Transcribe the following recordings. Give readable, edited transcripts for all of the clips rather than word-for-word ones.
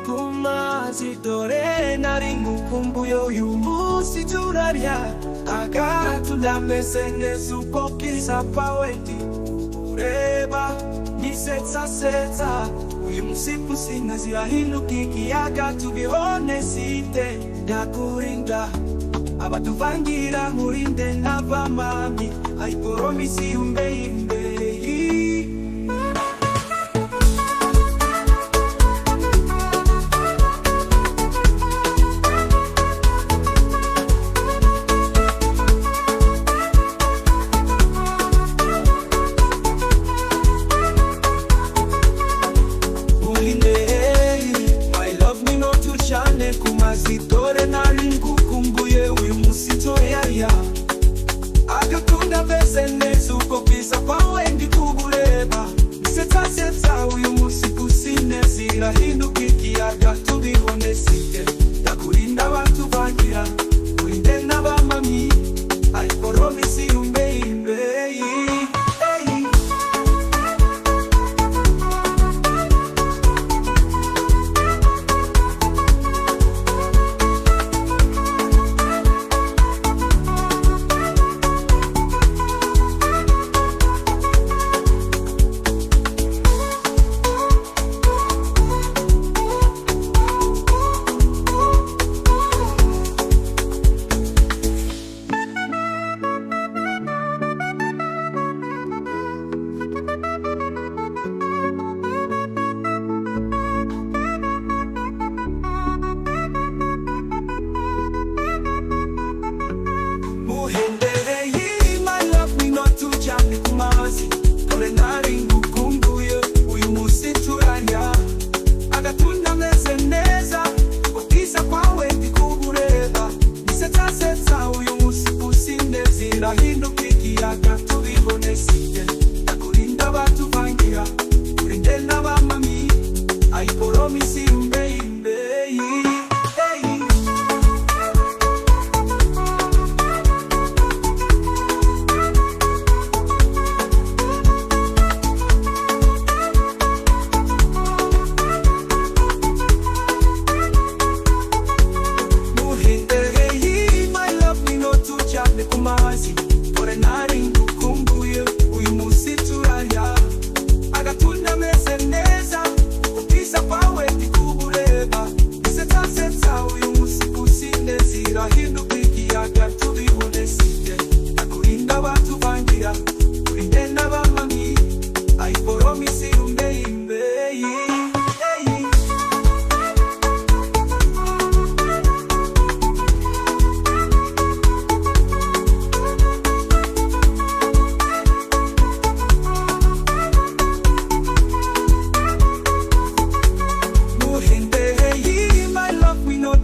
kumazi dore nari ngukumbuye uyu munsi turarya agatunda meze neza uko bwiza bwawe ndi ureba nisetsa uyu musiku sinazirahinduka ikiyaga tubibone site ndakurinda abatuvangira nkurinde n'abamami I promise you baby. Muhinde, my love me no tuchane kumazitore nari ngukumbuye uyu munsi Turarya agatunda meze neza uko bwiza bwawe ndi kubureba nisetsa uyu munsi sinezirahinduka ikiyaga tubibone site ndakurinda abatuvangira urinde n'abamami I promise you baby. Muhinde, my love me no tuchane kumazi dore nari ngukumbuye uyu munsi Turarya agatunda meze neza uko bwiza bwawe ndi kubureba nisetsa uyu munsi sinezirahinduka ikiyaga tubibone site ndakurinda abatuvangira urinde n'abamami I promise you baby. Kumazi dore nari ngukumbuye uyu munsi Turarya agatunda meze neza ubwiza bwawe ndi kubureba nisetsa uyu munsi sinezirahinduka ikiyaga tubibone site ndakurinda abatuvangira urinde n'abamami I promise you baby.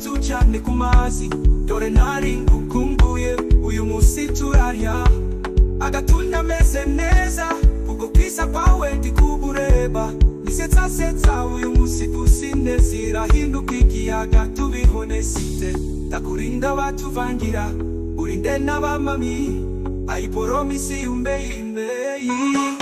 Tuchane kumazi dore nari ngukumbuye uyu munsi Turarya agatunda meze neza uko bwiza bwawe ndi kubureba nisetsa uyu munsi sinezirahinduka ikiyaga tubibone site ndakurinda abatuvangira urinde n'abamami I promise you baby.